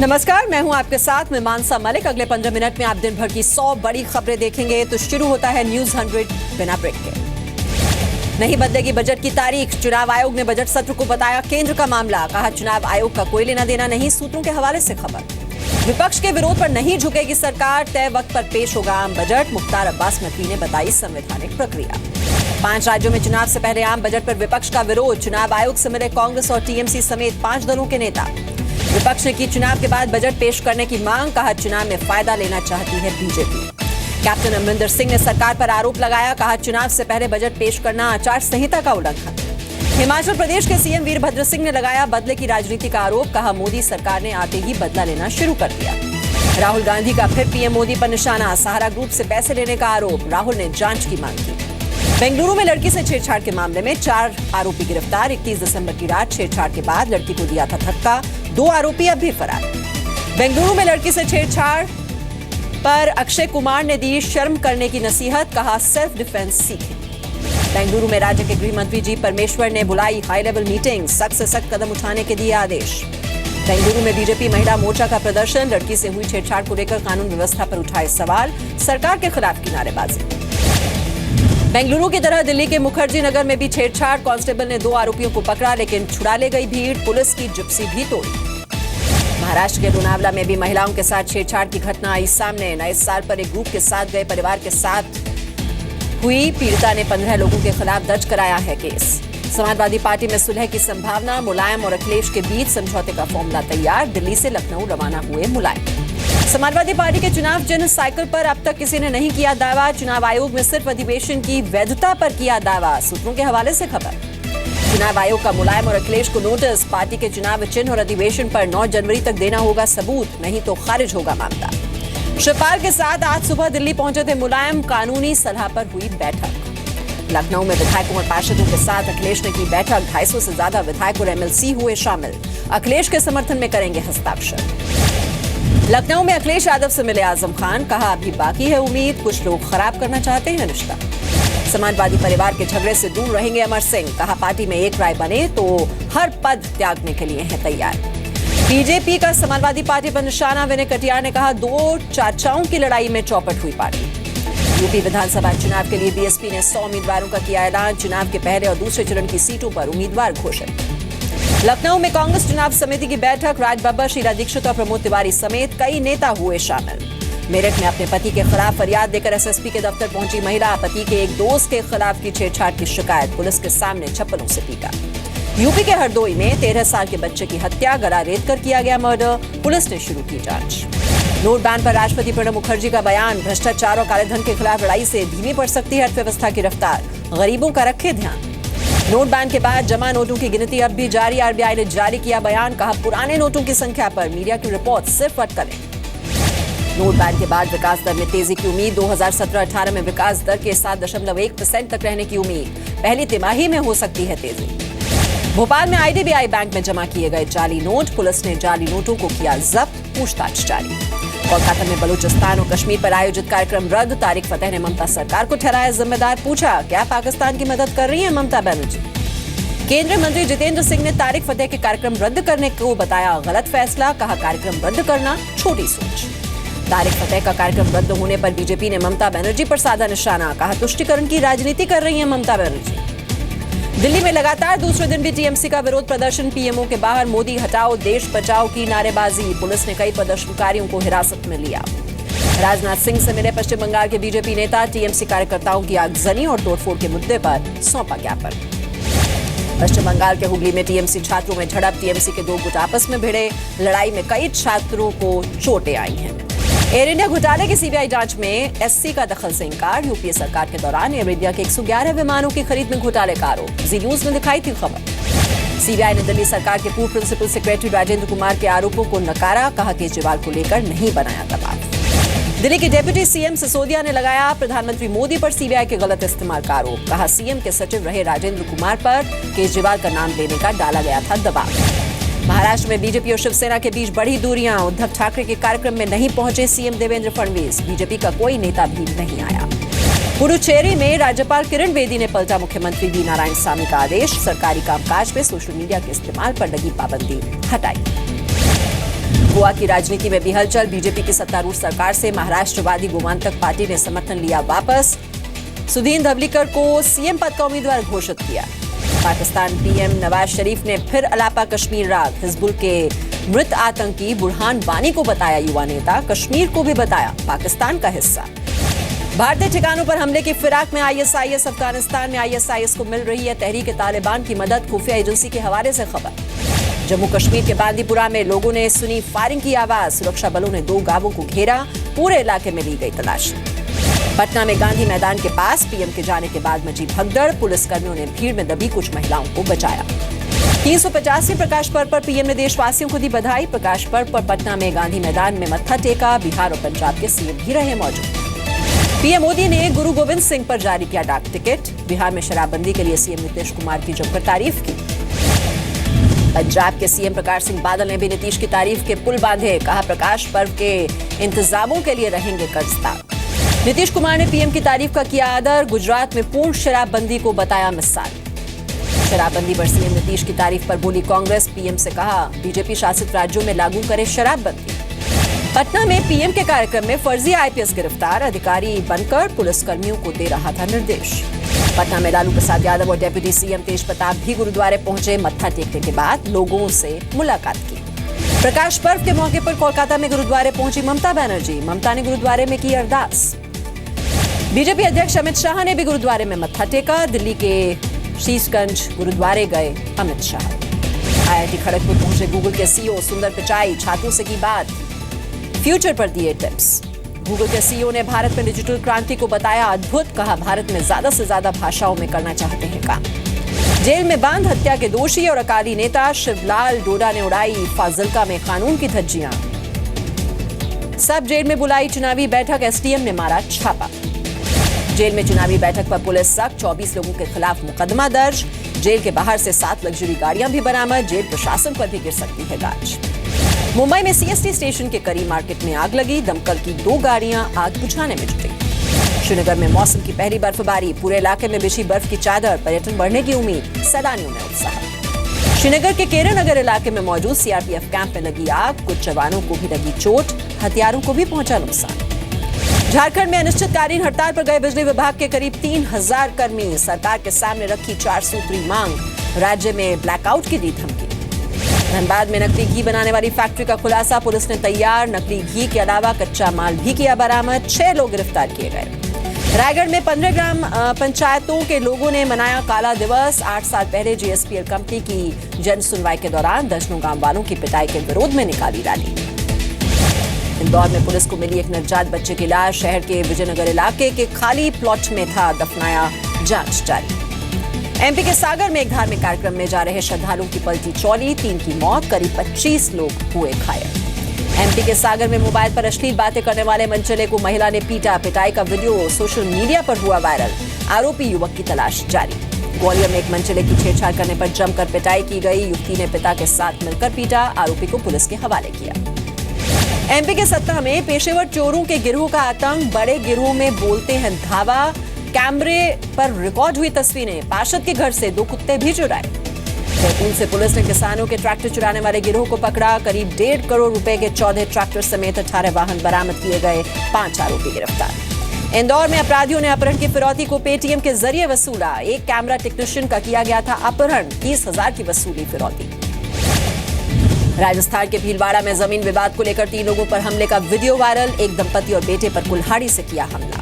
नमस्कार, मैं हूं आपके साथ में मानसा मलिक। अगले 15 मिनट में आप दिन भर की 100 बड़ी खबरें देखेंगे। तो शुरू होता है न्यूज 100 बिना ब्रेक के। नहीं बदलेगी बजट की तारीख। चुनाव आयोग ने बजट सत्र को बताया केंद्र का मामला। कहा चुनाव आयोग का कोई लेना देना नहीं। सूत्रों के हवाले से खबर। विपक्ष के विरोध पर नहीं झुकेगी सरकार। तय वक्त पर पेश होगा आम बजट। मुख्तार अब्बास नकवी ने बताई संवैधानिक प्रक्रिया। 5 राज्यों में चुनाव से पहले आम बजट पर विपक्ष का विरोध। चुनाव आयोग से मिले कांग्रेस और टीएमसी समेत 5 दलों के नेता। विपक्ष ने की चुनाव के बाद बजट पेश करने की मांग। कहा चुनाव में फायदा लेना चाहती है बीजेपी। कैप्टन अमरिंदर सिंह ने सरकार पर आरोप लगाया। कहा चुनाव से पहले बजट पेश करना आचार संहिता का उल्लंघन। हिमाचल प्रदेश के सीएम वीरभद्र सिंह ने लगाया बदले की राजनीति का आरोप। कहा मोदी सरकार ने आते ही बदला लेना शुरू कर दिया। राहुल गांधी का फिर पीएम मोदी पर निशाना। सहारा ग्रुप से पैसे लेने का आरोप। राहुल ने जांच की मांग की। बेंगलुरु में लड़की से छेड़छाड़ के मामले में 4 आरोपी गिरफ्तार। 21 दिसंबर की रात छेड़छाड़ के बाद लड़की को दिया था धक्का। 2 आरोपी अब भी फरार। बेंगलुरु में लड़की से छेड़छाड़ पर अक्षय कुमार ने दी शर्म करने की नसीहत। कहा सेल्फ डिफेंस सीखें। बेंगलुरु में राज्य के गृह मंत्री जी परमेश्वर ने बुलाई हाई लेवल मीटिंग। सख्त से सख्त कदम उठाने के दिए आदेश। बेंगलुरु में बीजेपी महिला मोर्चा का प्रदर्शन। लड़की से हुई छेड़छाड़ को लेकर कानून व्यवस्था पर उठाए सवाल। सरकार के खिलाफ की नारेबाजी। बेंगलुरु की तरह दिल्ली के मुखर्जी नगर में भी छेड़छाड़। कांस्टेबल ने 2 आरोपियों को पकड़ा, लेकिन छुड़ा ले गई भीड़। पुलिस की जिप्सी भी तोड़ी। महाराष्ट्र के लोनावला में भी महिलाओं के साथ छेड़छाड़ की घटना आई सामने। नए साल पर एक ग्रुप के साथ गए परिवार के साथ हुई। पीड़िता ने 15 लोगों के खिलाफ दर्ज कराया है केस। समाजवादी पार्टी में सुलह की संभावना। मुलायम और अखिलेश के बीच समझौते का फॉर्मूला तैयार। दिल्ली से लखनऊ रवाना हुए मुलायम। समाजवादी पार्टी के चुनाव चिन्ह साइकिल पर अब तक किसी ने नहीं किया दावा। चुनाव आयोग ने सिर्फ अधिवेशन की वैधता पर किया दावा। सूत्रों के हवाले से खबर। चुनाव आयोग का मुलायम और अखिलेश को नोटिस। पार्टी के चुनाव चिन्ह और अधिवेशन पर 9 जनवरी तक देना होगा सबूत, नहीं तो खारिज होगा मामला। शिवपाल के साथ आज सुबह दिल्ली पहुंचे थे मुलायम। कानूनी सलाह पर हुई बैठक। लखनऊ में विधायकों और पार्षदों के साथ अखिलेश ने की बैठक। 250 से ज्यादा विधायक और एमएलसी हुए शामिल। अखिलेश के समर्थन में करेंगे हस्ताक्षर। लखनऊ में अखिलेश यादव से मिले आजम खान। कहा अभी बाकी है उम्मीद। कुछ लोग खराब करना चाहते हैं रिश्ता। समाजवादी परिवार के झगड़े से दूर रहेंगे अमर सिंह। कहा पार्टी में एक राय बने तो हर पद त्यागने के लिए हैं तैयार। बीजेपी का समाजवादी पार्टी पर निशाना। विनय कटियार ने कहा 2 चाचाओं की लड़ाई में चौपट हुई पार्टी। यूपी विधानसभा चुनाव के लिए बीएसपी ने 100 उम्मीदवारों का किया ऐलान। चुनाव के पहले और दूसरे चरण की सीटों पर उम्मीदवार घोषित। लखनऊ में कांग्रेस चुनाव समिति की बैठक। राज बब्बर, शीला दीक्षित और प्रमोद तिवारी समेत कई नेता हुए शामिल। मेरठ में अपने पति के खिलाफ फरियाद देकर एसएसपी के दफ्तर पहुंची महिला। पति के एक दोस्त के खिलाफ की छेड़छाड़ की शिकायत। पुलिस के सामने चप्पलों से पीटा। यूपी के हरदोई में 13 साल के बच्चे की हत्या। गला रेत कर किया गया मर्डर। पुलिस ने शुरू की जांच। नोट बैन पर राष्ट्रपति प्रणब मुखर्जी का बयान। भ्रष्टाचार और कालेधन के खिलाफ लड़ाई से धीमी पड़ सकती है अर्थव्यवस्था की रफ्तार। गरीबों का रखे ध्यान। नोट बैन के बाद जमा नोटों की गिनती अब भी जारी। आरबीआई ने जारी किया बयान। कहा पुराने नोटों की संख्या पर मीडिया की रिपोर्ट सिर्फ अटकलें। नोट बैन के बाद विकास दर में तेजी की उम्मीद। 2017-18 में विकास दर के 7.1% तक रहने की उम्मीद। पहली तिमाही में हो सकती है तेजी। भोपाल में आईडीबीआई बैंक में जमा किए गए जाली नोट। पुलिस ने जाली नोटों को किया जब्त। पूछताछ जारी। कोलकाता में बलूचिस्तान और कश्मीर पर आयोजित कार्यक्रम रद्द। तारिक फतेह ने ममता सरकार को ठहराया जिम्मेदार। पूछा क्या पाकिस्तान की मदद कर रही है ममता बनर्जी। केंद्रीय मंत्री जितेंद्र सिंह ने तारिक फतेह के कार्यक्रम रद्द करने को बताया गलत फैसला। कहा कार्यक्रम रद्द करना छोटी सोच। तारिक फतेह का कार्यक्रम रद्द होने पर बीजेपी ने ममता बनर्जी पर साधा निशाना। कहा तुष्टीकरण की राजनीति कर रही है ममता बनर्जी। दिल्ली में लगातार दूसरे दिन भी टीएमसी का विरोध प्रदर्शन। पीएमओ के बाहर मोदी हटाओ देश बचाओ की नारेबाजी। पुलिस ने कई प्रदर्शनकारियों को हिरासत में लिया। राजनाथ सिंह से मिले पश्चिम बंगाल के बीजेपी नेता। टीएमसी कार्यकर्ताओं की आगजनी और तोड़फोड़ के मुद्दे पर सौंपा ज्ञापन। पश्चिम बंगाल के हुगली में टीएमसी छात्रों में झड़प। टीएमसी के 2 गुट आपस में भिड़े। लड़ाई में कई छात्रों को चोटें आई हैं। एयर इंडिया घोटाले की सीबीआई जांच में एससी का दखल से इंकार। यूपीए सरकार के दौरान एयर इंडिया के 111 विमानों की खरीद में घोटाले का आरोप। जी न्यूज में दिखाई थी खबर। सीबीआई ने दिल्ली सरकार के पूर्व प्रिंसिपल सेक्रेटरी राजेंद्र कुमार के आरोपों को नकारा। कहा केजरीवाल को लेकर नहीं बनाया दबाव। दिल्ली के डिप्टी सीएम सिसोदिया ने लगाया प्रधानमंत्री मोदी पर सीबीआई के गलत इस्तेमाल का आरोप। कहा सीएम के सचिव रहे राजेंद्र कुमार पर केजरीवाल का नाम लेने का डाला गया था दबाव। महाराष्ट्र में बीजेपी और शिवसेना के बीच बढ़ी दूरियां। उद्धव ठाकरे के कार्यक्रम में नहीं पहुंचे सीएम देवेंद्र फडणवीस। बीजेपी का कोई नेता भी नहीं आया। पुडुचेरी में राज्यपाल किरण बेदी ने पलटा मुख्यमंत्री वी नारायण स्वामी का आदेश। सरकारी कामकाज में सोशल मीडिया के इस्तेमाल पर लगी पाबंदी हटाई। गोवा की राजनीति में भी हलचल। बीजेपी की सत्तारूढ़ सरकार से महाराष्ट्रवादी गोमांतक पार्टी ने समर्थन लिया वापस। सुदीन धवलीकर को सीएम पद का उम्मीदवार घोषित किया। पाकिस्तान पीएम नवाज शरीफ ने फिर अलापा कश्मीर राग। हिजबुल के मृत आतंकी बुरहान वानी को बताया युवा नेता, कश्मीर को भी बताया पाकिस्तान का हिस्सा। भारतीय ठिकानों पर हमले की फिराक में आईएसआईएस। अफगानिस्तान में आईएसआईएस को मिल रही है तहरीक तालिबान की मदद। खुफिया एजेंसी के हवाले से खबर। जम्मू कश्मीर के बांदीपुरा में लोगों ने सुनी फायरिंग की आवाज। सुरक्षा बलों ने 2 गांवों को घेरा। पूरे इलाके में ली गई तलाशी। पटना में गांधी मैदान के पास पीएम के जाने के बाद मची भगदड़। पुलिसकर्मियों ने भीड़ में दबी कुछ महिलाओं को बचाया। 350वें प्रकाश पर्व पर पीएम ने देशवासियों को दी बधाई। प्रकाश पर्व पर पटना में गांधी मैदान में मत्था टेका। बिहार और पंजाब के सीएम भी रहे मौजूद। पीएम मोदी ने गुरु गोविंद सिंह पर जारी किया डाक टिकट। बिहार में शराबबंदी के लिए सीएम नीतीश कुमार की जमकर तारीफ की। पंजाब के सीएम प्रकाश सिंह बादल ने भी नीतीश की तारीफ के पुल बांधे। कहा प्रकाश पर्व के इंतजामों के लिए रहेंगे कर्जदार। नीतीश कुमार ने पीएम की तारीफ का किया आदर। गुजरात में पूर्ण शराबबंदी को बताया मिसाल। शराबबंदी पर सीएम नीतीश की तारीफ पर बोली कांग्रेस। पीएम से कहा बीजेपी शासित राज्यों में लागू करे शराबबंदी। पटना में पीएम के कार्यक्रम में फर्जी आईपीएस गिरफ्तार। अधिकारी बनकर पुलिसकर्मियों को दे रहा था निर्देश। पटना में लालू प्रसाद यादव और डेप्यूटी सीएम तेज प्रताप भी गुरुद्वारे पहुंचे। मत्था टेकने के बाद लोगों से मुलाकात की। प्रकाश पर्व के मौके पर कोलकाता में गुरुद्वारे पहुंची ममता बनर्जी। ममता ने गुरुद्वारे में की अरदास। बीजेपी अध्यक्ष अमित शाह ने भी गुरुद्वारे में मत्था टेका। दिल्ली के शीशगंज गुरुद्वारे गए अमित शाह। आईआईटी खड़गपुर पहुंचे गूगल के सीईओ सुंदर पिचाई। छात्रों से की बात, फ्यूचर पर दिए टिप्स। गूगल के सीईओ ने भारत में डिजिटल क्रांति को बताया अद्भुत। कहा भारत में ज्यादा से ज्यादा भाषाओं में करना चाहते हैं काम। जेल में बांध हत्या के दोषी और अकाली नेता शिवलाल डोडा ने उड़ाई फाजिल्का में कानून की धज्जियां। सब जेल में बुलाई चुनावी बैठक। एसडीएम ने मारा छापा। जेल में चुनावी बैठक पर पुलिस सख्त। 24 लोगों के खिलाफ मुकदमा दर्ज। जेल के बाहर से 7 लग्जरी गाड़ियां भी बरामद। जेल प्रशासन पर भी गिर सकती है गाज। मुंबई में सीएसटी स्टेशन के करीब मार्केट में आग लगी। दमकल की 2 गाड़ियां आग बुझाने में जुटी। श्रीनगर में मौसम की पहली बर्फबारी। पूरे इलाके में बिछी बर्फ की चादर। पर्यटन बढ़ने की उम्मीद। सैलानियों में उत्साह। श्रीनगर के केरन नगर इलाके में मौजूद सीआरपीएफ कैंप में लगी आग। कुछ जवानों को भी लगी चोट। हथियारों को भी पहुंचा नुकसान। झारखंड में अनिश्चितकालीन हड़ताल पर गए बिजली विभाग के करीब 3000 कर्मी। सरकार के सामने रखी 4 सूत्री मांग। राज्य में ब्लैकआउट की दी धमकी। धनबाद में नकली घी बनाने वाली फैक्ट्री का खुलासा। पुलिस ने तैयार नकली घी के अलावा कच्चा माल भी किया बरामद। 6 लोग गिरफ्तार किए गए। रायगढ़ में 15 ग्राम पंचायतों के लोगों ने मनाया काला दिवस। 8 साल पहले जीएसपीएल कंपनी की जन सुनवाई के दौरान दर्जनों गांव वालों की पिटाई के विरोध में निकाली रैली। इंदौर में पुलिस को मिली एक नवजात बच्चे की लाश। शहर के विजयनगर इलाके के खाली प्लॉट में था दफनाया। जांच जारी। एमपी के सागर में एक धार्मिक कार्यक्रम में जा रहे श्रद्धालुओं की पलटी ट्रॉली। 3 की मौत। करीब 25 लोग हुए घायल। एमपी के सागर में मोबाइल पर अश्लील बातें करने वाले मनचले को महिला ने पीटा। पिटाई का वीडियो सोशल मीडिया पर हुआ वायरल। आरोपी युवक की तलाश जारी। ग्वालियर में एक मनचले की छेड़छाड़ करने पर जमकर पिटाई की गई। युवती ने पिता के साथ मिलकर पीटा। आरोपी को पुलिस के हवाले किया। एमपी के सतना में पेशेवर चोरों के गिरोह का आतंक। बड़े गिरोह में बोलते हैं धावा। कैमरे पर रिकॉर्ड हुई तस्वीरें। पार्षद के घर से 2 कुत्ते भी चुराए। बैतूल से पुलिस ने किसानों के ट्रैक्टर चुराने वाले गिरोह को पकड़ा। करीब 1.5 करोड़ रुपए के 14 ट्रैक्टर समेत 18 वाहन बरामद किए गए। 5 आरोपी गिरफ्तार। इंदौर में अपराधियों ने अपहरण की फिरौती को पेटीएम के जरिए वसूला। एक कैमरा टेक्नीशियन का किया गया था अपहरण। 30,000 की वसूली फिरौती। राजस्थान के भीलवाड़ा में जमीन विवाद को लेकर 3 लोगों पर हमले का वीडियो वायरल। एक दंपति और बेटे पर कुल्हाड़ी से किया हमला।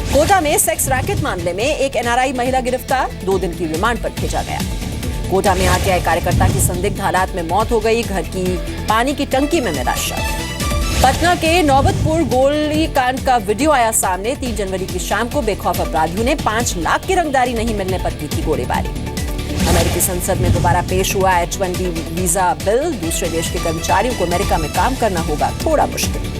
कोटा में सेक्स रैकेट मामले में एक एनआरआई महिला गिरफ्तार। 2 दिन की रिमांड पर भेजा गया। कोटा में आरटीआई कार्यकर्ता की संदिग्ध हालात में मौत हो गई। घर की पानी की टंकी में मिला शव। पटना के नौबतपुर गोली कांड का वीडियो आया सामने। 3 जनवरी की शाम को बेखौफ अपराधियों ने 5 लाख की रंगदारी नहीं मिलने पर की थी गोलीबारी। अमेरिकी संसद में दोबारा पेश हुआ H-1B वीजा बिल। दूसरे देश के कर्मचारियों को अमेरिका में काम करना होगा थोड़ा मुश्किल।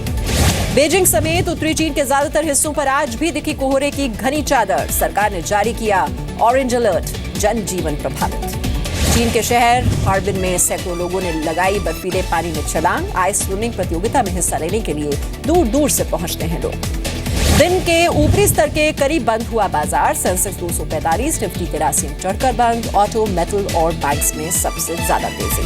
बीजिंग समेत उत्तरी चीन के ज्यादातर हिस्सों पर आज भी दिखी कोहरे की घनी चादर। सरकार ने जारी किया ऑरेंज अलर्ट। जनजीवन प्रभावित। चीन के शहर हार्बिन में सैकड़ों लोगों ने लगाई बर्फीले पानी में छलांग। आइस स्विमिंग प्रतियोगिता में हिस्सा लेने के लिए दूर दूर से पहुंचते हैं लोग। दिन के ऊपरी स्तर के करीब बंद हुआ बाजार। सेंसेक्स 245, निफ्टी 83 में चढ़कर बंद। ऑटो, मेटल और बैंक्स में सबसे ज्यादा तेजी।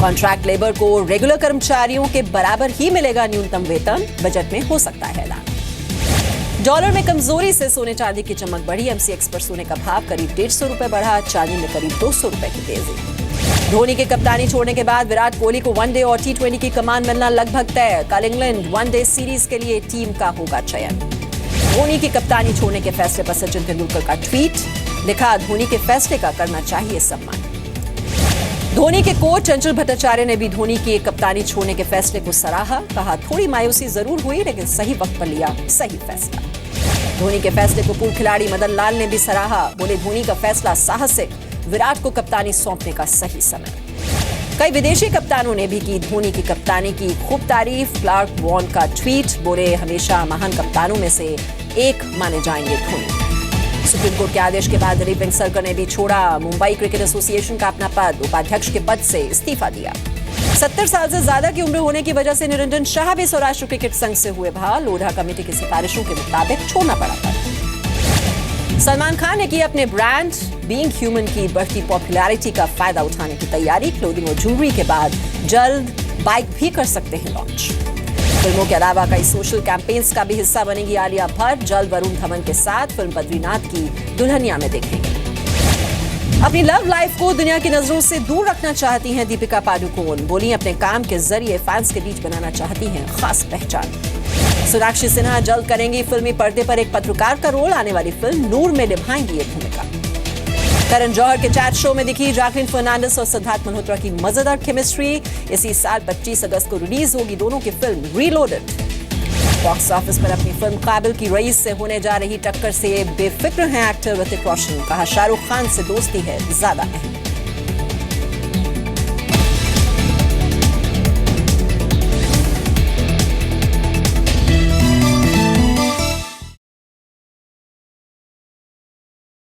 कॉन्ट्रैक्ट लेबर को रेगुलर कर्मचारियों के बराबर ही मिलेगा न्यूनतम वेतन, बजट में हो सकता है ऐलान। डॉलर में कमजोरी से सोने चांदी की चमक बढ़ी, एमसीएक्स पर सोने का भाव करीब 150 रुपए बढ़ा, चांदी में करीब 200 रुपए की तेजी। धोनी की कप्तानी छोड़ने के बाद विराट कोहली को वनडे और टी20 की कमान मिलना लगभग तय। कल इंग्लैंड वनडे सीरीज के लिए टीम का होगा चयन। धोनी की कप्तानी छोड़ने के फैसले पर सचिन तेंदुलकर का ट्वीट, लिखा धोनी के फैसले का करना चाहिए सम्मान। धोनी के कोच चंचल भट्टाचार्य ने भी धोनी की कप्तानी छोड़ने के फैसले को सराहा, कहा थोड़ी मायूसी जरूर हुई लेकिन सही वक्त पर लिया सही फैसला। धोनी के फैसले को पूर्व खिलाड़ी मदन लाल ने भी सराहा, बोले धोनी का फैसला साहसिक, विराट को कप्तानी सौंपने का सही समय। कई विदेशी कप्तानों ने भी की धोनी की कप्तानी की खूब तारीफ। क्लार्क वॉन का ट्वीट, बोले हमेशा महान कप्तानों में से एक माने जाएंगे धोनी। सुप्रीम कोर्ट के आदेश के बाद दिलीप वेंगसरकर ने भी छोड़ा मुंबई क्रिकेट एसोसिएशन का अपना पद, उपाध्यक्ष के पद से इस्तीफा दिया। 70 साल से ज्यादा की उम्र होने की वजह से निरंजन शाह भी सौराष्ट्र क्रिकेट संघ से हुए बाहर, लोढ़ा कमेटी की सिफारिशों के मुताबिक छोड़ना पड़ा था। सलमान खान ने की अपने ब्रांड बीइंग ह्यूमन की बढ़ती पॉपुलैरिटी का फायदा उठाने की तैयारी। क्लोथिंग और ज्वेलरी के बाद जल्द बाइक भी कर सकते हैं लॉन्च। फिल्मों के अलावा कई सोशल कैंपेन्स का भी हिस्सा बनेगी आलिया भट्ट। जल्द वरुण धवन के साथ फिल्म बद्रीनाथ की दुल्हनिया में देखेंगे। अपनी लव लाइफ को दुनिया की नजरों से दूर रखना चाहती हैं दीपिका पादुकोण, बोली अपने काम के जरिए फैंस के बीच बनाना चाहती हैं खास पहचान। सोनाक्षी सिन्हा जल्द करेंगी फिल्मी पर्दे पर एक पत्रकार का रोल, आने वाली फिल्म नूर में निभाएंगी ये भूमिका। करण जौहर के चैट शो में दिखी जैकलिन फर्नांडिस और सिद्धार्थ मल्होत्रा की मजेदार केमिस्ट्री। इसी साल 25 अगस्त को रिलीज होगी दोनों की फिल्म रीलोडेड। बॉक्स ऑफिस पर अपनी फिल्म काबिल की रईस से होने जा रही टक्कर से बेफिक्र हैं एक्टर ऋतिक रोशन, कहा शाहरुख खान से दोस्ती है ज्यादा अहम।